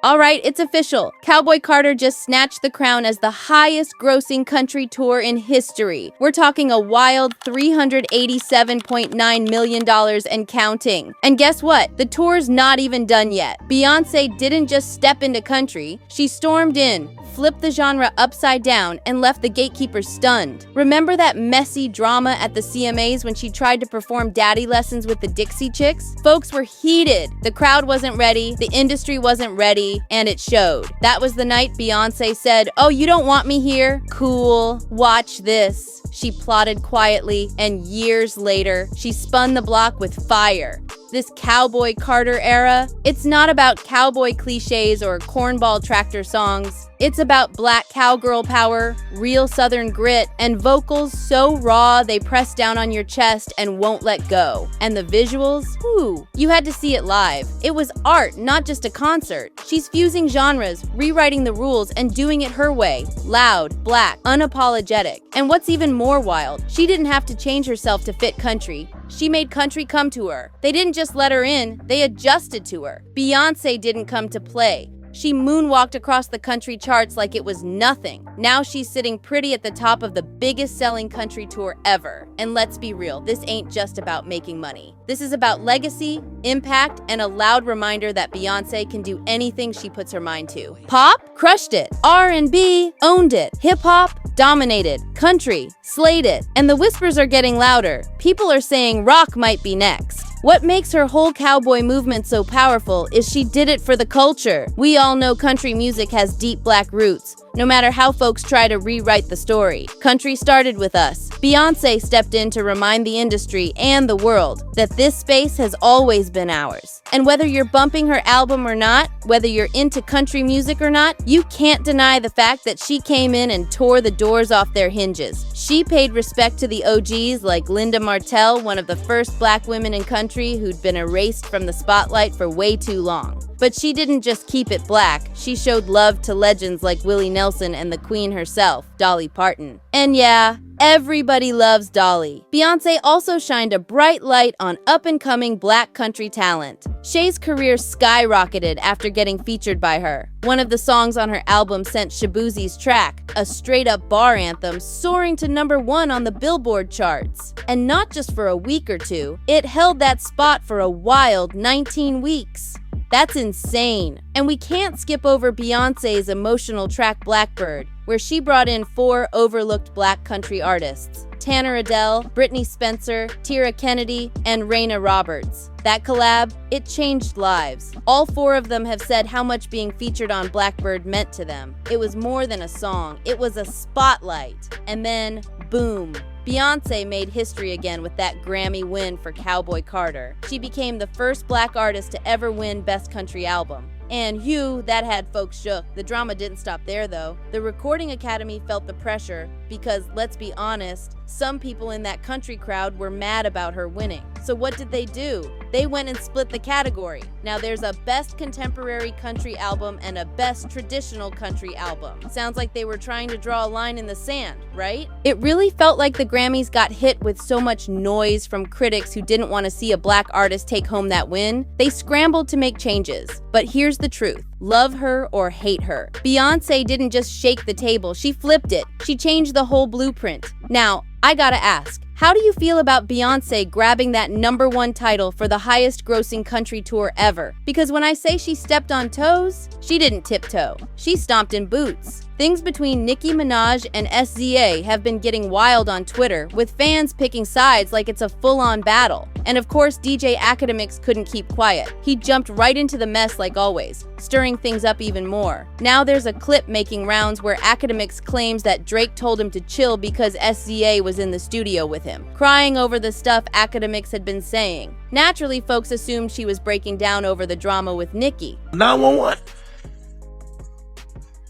All right, it's official. Cowboy Carter just snatched the crown as the highest-grossing country tour in history. We're talking a wild $387.9 million and counting. And guess what? The tour's not even done yet. Beyonce didn't just step into country. She stormed in, flipped the genre upside down, and left the gatekeepers stunned. Remember that messy drama at the CMAs when she tried to perform daddy lessons with the Dixie Chicks? Folks were heated. The crowd wasn't ready, the industry wasn't ready, and it showed. That was the night Beyonce said, "Oh, you don't want me here? Cool. Watch this." She plotted quietly, and years later, she spun the block with fire. This Cowboy Carter era, it's not about cowboy cliches or cornball tractor songs. It's about black cowgirl power, real southern grit, and vocals so raw they press down on your chest and won't let go. And the visuals? Whew, you had to see it live. It was art, not just a concert. She's fusing genres, rewriting the rules, and doing it her way. Loud, black, unapologetic. And what's even more wild, she didn't have to change herself to fit country. She made country come to her. They didn't just let her in, they adjusted to her. Beyonce didn't come to play. She moonwalked across the country charts like it was nothing. Now she's sitting pretty at the top of the biggest selling country tour ever. And let's be real, this ain't just about making money. This is about legacy, impact, and a loud reminder that Beyonce can do anything she puts her mind to. Pop? Crushed it. R&B? Owned it. Hip-hop? Dominated. Country? Slayed it. And the whispers are getting louder. People are saying rock might be next. What makes her whole cowboy movement so powerful is she did it for the culture. We all know country music has deep black roots, no matter how folks try to rewrite the story. Country started with us. Beyonce stepped in to remind the industry and the world that this space has always been ours. And whether you're bumping her album or not, whether you're into country music or not, you can't deny the fact that she came in and tore the doors off their hinges. She paid respect to the OGs like Linda Martell, one of the first black women in country who'd been erased from the spotlight for way too long. But she didn't just keep it black, she showed love to legends like Willie Nelson and the Queen herself, Dolly Parton. And yeah, everybody loves Dolly. Beyonce also shined a bright light on up-and-coming black country talent. Shay's career skyrocketed after getting featured by her. One of the songs on her album sent Shaboozey's track, a straight-up bar anthem, soaring to #1 on the Billboard charts. And not just for a week or two, it held that spot for a wild 19 weeks. That's insane. And we can't skip over Beyonce's emotional track Blackbird, where she brought in 4 overlooked black country artists: Tanner Adele, Brittany Spencer, Tira Kennedy, and Raina Roberts. That collab, it changed lives. All 4 of them have said how much being featured on Blackbird meant to them. It was more than a song, it was a spotlight. And then, boom. Beyonce made history again with that Grammy win for Cowboy Carter. She became the first black artist to ever win Best Country Album. And that had folks shook. The drama didn't stop there though. The Recording Academy felt the pressure because, let's be honest, some people in that country crowd were mad about her winning. So what did they do? They went and split the category. Now there's a Best Contemporary Country Album and a Best Traditional Country Album. Sounds like they were trying to draw a line in the sand, right? It really felt like the Grammys got hit with so much noise from critics who didn't want to see a black artist take home that win. They scrambled to make changes. But here's the truth. Love her or hate her, Beyonce didn't just shake the table, she flipped it. She changed the whole blueprint. Now, I gotta ask, how do you feel about Beyonce grabbing that #1 title for the highest grossing country tour ever? Because when I say she stepped on toes, she didn't tiptoe. She stomped in boots. Things between Nicki Minaj and SZA have been getting wild on Twitter, with fans picking sides like it's a full-on battle. And of course, DJ Academics couldn't keep quiet. He jumped right into the mess like always, stirring things up even more. Now there's a clip making rounds where Academics claims that Drake told him to chill because SZA was in the studio with him, crying over the stuff Academics had been saying. Naturally, folks assumed she was breaking down over the drama with Nicki. 911.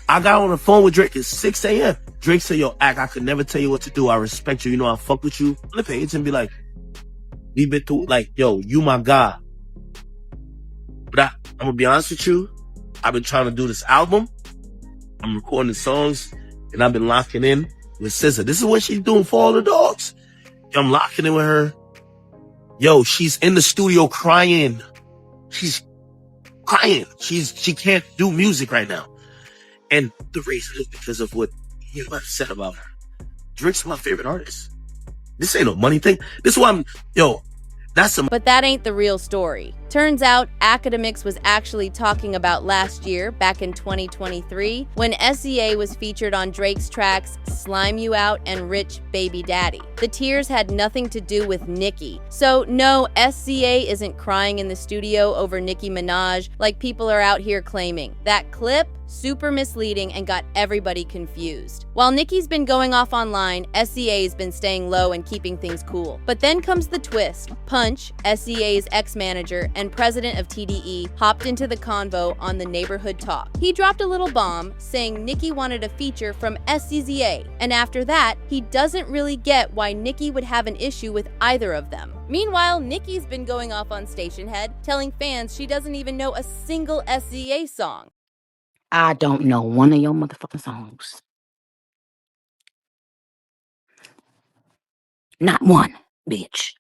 I got on the phone with Drake at 6 a.m. Drake said, yo, I could never tell you what to do. I respect you. You know, I fuck with you. Flip page and be like, we've been through, like, yo, you my guy. But I'm gonna be honest with you. I've been trying to do this album. I'm recording the songs and I've been locking in with SZA. This is what she's doing for all the dogs. Yo, I'm locking in with her. Yo, she's in the studio crying. She's crying. She can't do music right now. And the reason is because of what you have said about her. Drake's my favorite artist. This ain't no money thing. This is why that's some. But that ain't the real story. Turns out, Academics was actually talking about last year, back in 2023, when SZA was featured on Drake's tracks Slime You Out and Rich Baby Daddy. The tears had nothing to do with Nicki. So no, SZA isn't crying in the studio over Nicki Minaj like people are out here claiming. That clip, super misleading and got everybody confused. While Nicki's been going off online, SZA's been staying low and keeping things cool. But then comes the twist. Punch, SZA's ex-manager and president of TDE, hopped into the convo on the Neighborhood Talk. He dropped a little bomb saying Nicki wanted a feature from SZA, and after that, he doesn't really get why Nicki would have an issue with either of them. Meanwhile, Nicki's been going off on Station Head, telling fans she doesn't even know a single SZA song. I don't know one of your motherfucking songs. Not one, bitch.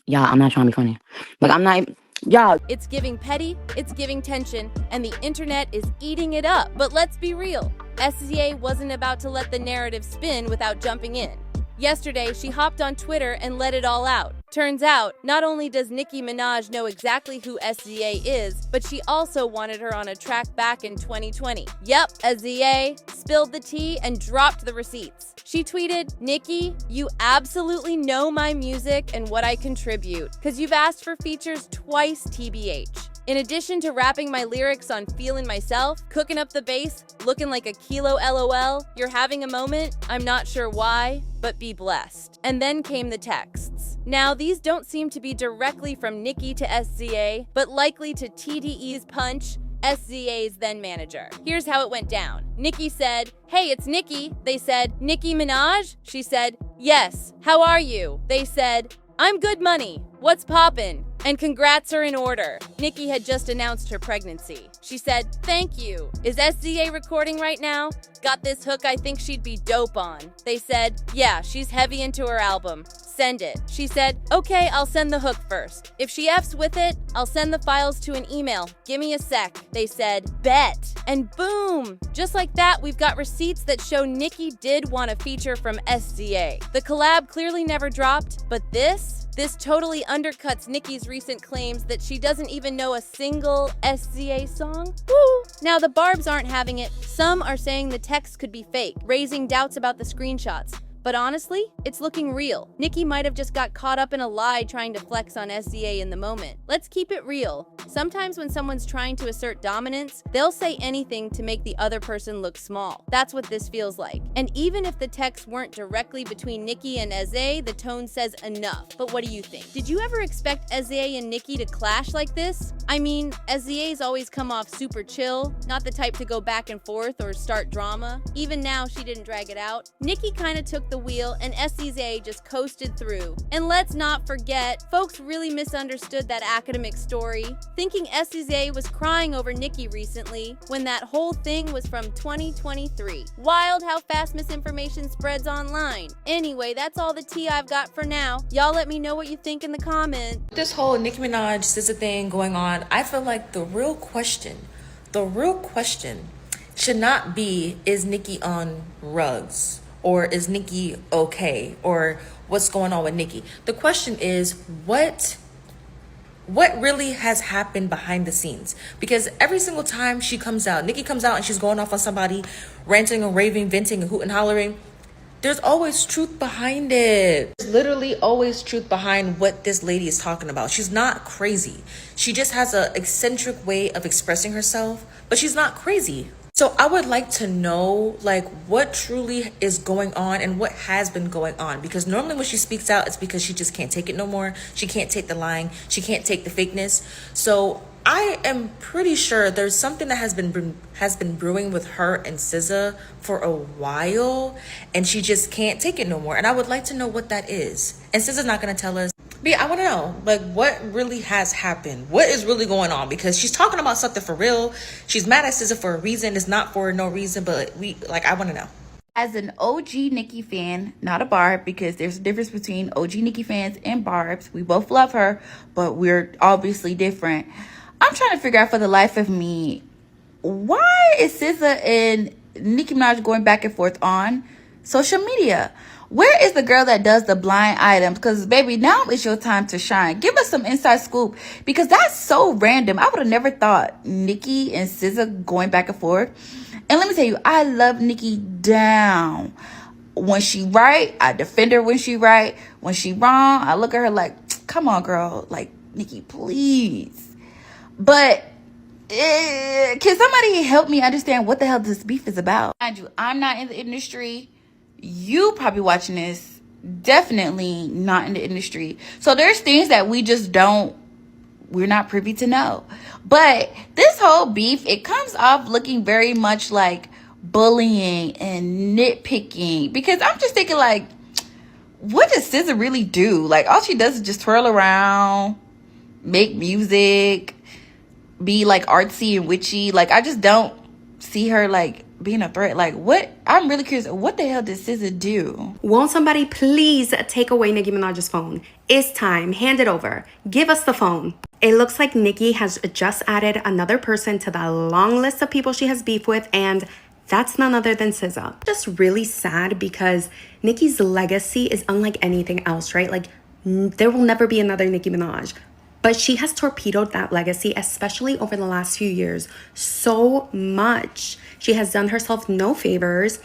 Y'all, I'm not trying to be funny. Like, I'm not... Y'all. It's giving petty, it's giving tension, and the internet is eating it up. But let's be real. SZA wasn't about to let the narrative spin without jumping in. Yesterday, she hopped on Twitter and let it all out. Turns out, not only does Nicki Minaj know exactly who SZA is, but she also wanted her on a track back in 2020. Yep, SZA spilled the tea and dropped the receipts. She tweeted, "Nicki, you absolutely know my music and what I contribute, cause you've asked for features twice, TBH. In addition to rapping my lyrics on Feelin' Myself, cooking up the bass, looking like a kilo LOL, you're having a moment, I'm not sure why, but be blessed." And then came the texts. Now, these don't seem to be directly from Nicki to SZA, but likely to TDE's Punch, SZA's then manager. Here's how it went down. Nicki said, "Hey, it's Nicki." They said, "Nicki Minaj?" She said, "Yes. How are you?" They said, "I'm good, money. What's poppin'?" And congrats are in order. Nicki had just announced her pregnancy. She said, "Thank you. Is SZA recording right now? Got this hook I think she'd be dope on." They said, "Yeah, she's heavy into her album. Send it." She said, "Okay, I'll send the hook first. If she F's with it, I'll send the files to an email. Give me a sec." They said, "Bet." And boom! Just like that, we've got receipts that show Nicki did want a feature from SZA. The collab clearly never dropped, but this totally undercuts Nicki's recent claims that she doesn't even know a single SZA song. Woo! Now, the Barbs aren't having it. Some are saying the text could be fake, raising doubts about the screenshots. But honestly, it's looking real. Nicki might have just got caught up in a lie trying to flex on SZA in the moment. Let's keep it real. Sometimes when someone's trying to assert dominance, they'll say anything to make the other person look small. That's what this feels like. And even if the texts weren't directly between Nicki and SZA, the tone says enough. But what do you think? Did you ever expect SZA and Nicki to clash like this? I mean, SZA's always come off super chill, not the type to go back and forth or start drama. Even now, she didn't drag it out. Nicki kinda took the wheel and SZA just coasted through. And let's not forget, folks really misunderstood that Academic story, thinking SZA was crying over Nicki recently when that whole thing was from 2023. Wild how fast misinformation spreads online. Anyway, that's all the tea I've got for now. Y'all let me know what you think in the comments. This whole Nicki Minaj SZA thing going on, I feel like the real question should not be, is Nicki on rugs? Or is Nicki okay? Or what's going on with Nicki? The question is, what really has happened behind the scenes? Because every single time she comes out, Nicki comes out and she's going off on somebody, ranting and raving, venting and hooting and hollering, there's always truth behind it. There's literally always truth behind what this lady is talking about. She's not crazy. She just has an eccentric way of expressing herself, but she's not crazy. So I would like to know, like, what truly is going on and what has been going on. Because normally when she speaks out, it's because she just can't take it no more. She can't take the lying. She can't take the fakeness. So I am pretty sure there's something that has been brewing with her and SZA for a while, and she just can't take it no more. And I would like to know what that is. And SZA's not going to tell us. But yeah, I want to know, like, what really has happened? What is really going on? Because she's talking about something for real. She's mad at SZA for a reason. It's not for no reason, but I want to know. As an OG Nicki fan, not a Barb, because there's a difference between OG Nicki fans and Barbs. We both love her, but we're obviously different. I'm trying to figure out for the life of me, why is SZA and Nicki Minaj going back and forth on social media? Where is the girl that does the blind items? Because, baby, now is your time to shine. Give us some inside scoop, because that's so random. I would have never thought Nicki and SZA going back and forth. And let me tell you, I love Nicki down. When she right, I defend her when she right. When she wrong, I look at her like, come on, girl. Like, Nicki, please. But can somebody help me understand what the hell this beef is about? Mind you, I'm not in the industry. You probably watching this, definitely not in the industry. So there's things that we're not privy to know. But this whole beef, it comes off looking very much like bullying and nitpicking, because I'm just thinking, like, what does SZA really do? Like, all she does is just twirl around, make music, be like artsy and witchy. Like, I just don't see her like being a threat. Like, what? I'm really curious, what the hell did SZA do? Won't somebody please take away Nicki Minaj's phone? It's time. Hand it over. Give us the phone. It looks like Nicki has just added another person to the long list of people she has beef with, and that's none other than SZA. Just really sad, because Nicki's legacy is unlike anything else, right? Like, there will never be another Nicki Minaj. But she has torpedoed that legacy, especially over the last few years, so much. She has done herself no favors.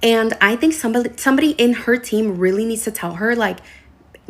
And I think somebody in her team really needs to tell her, like,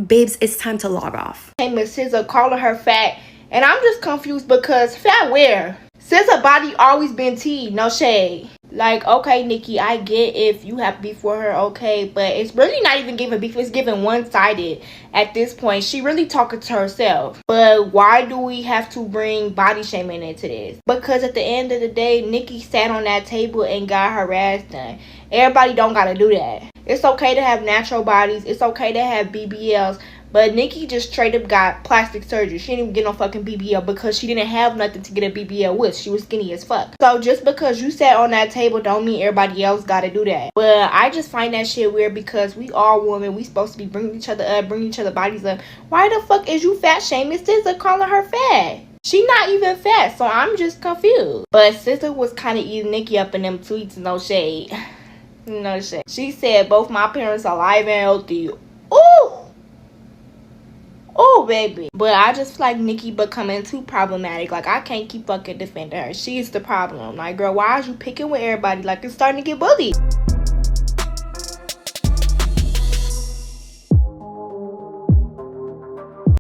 babes, it's time to log off. Hey, Miss SZA calling her fat. And I'm just confused, because fat where? SZA body always been T, no shade. Like, okay, Nicki, I get if you have beef with her, okay, but it's really not even giving beef. It's giving one-sided at this point. She really talking to herself. But why do we have to bring body shaming into this? Because at the end of the day, Nicki sat on that table and got her ass done. Everybody don't gotta do that. It's okay to have natural bodies. It's okay to have BBLs. But Nicki just straight up got plastic surgery. She didn't even get no fucking BBL because she didn't have nothing to get a BBL with. She was skinny as fuck. So just because you sat on that table don't mean everybody else gotta do that. But I just find that shit weird, because we all women. We supposed to be bringing each other up, bringing each other bodies up. Why the fuck is you fat shaming SZA, calling her fat? She not even fat, so I'm just confused. But SZA was kind of eating Nicki up in them tweets, no shade. No shade. She said both my parents are alive and healthy. Ooh! Oh, baby. But I just feel like Nicki becoming too problematic. Like, I can't keep fucking defending her. She's the problem. Like, girl, why is you picking with everybody? Like, it's starting to get bullied.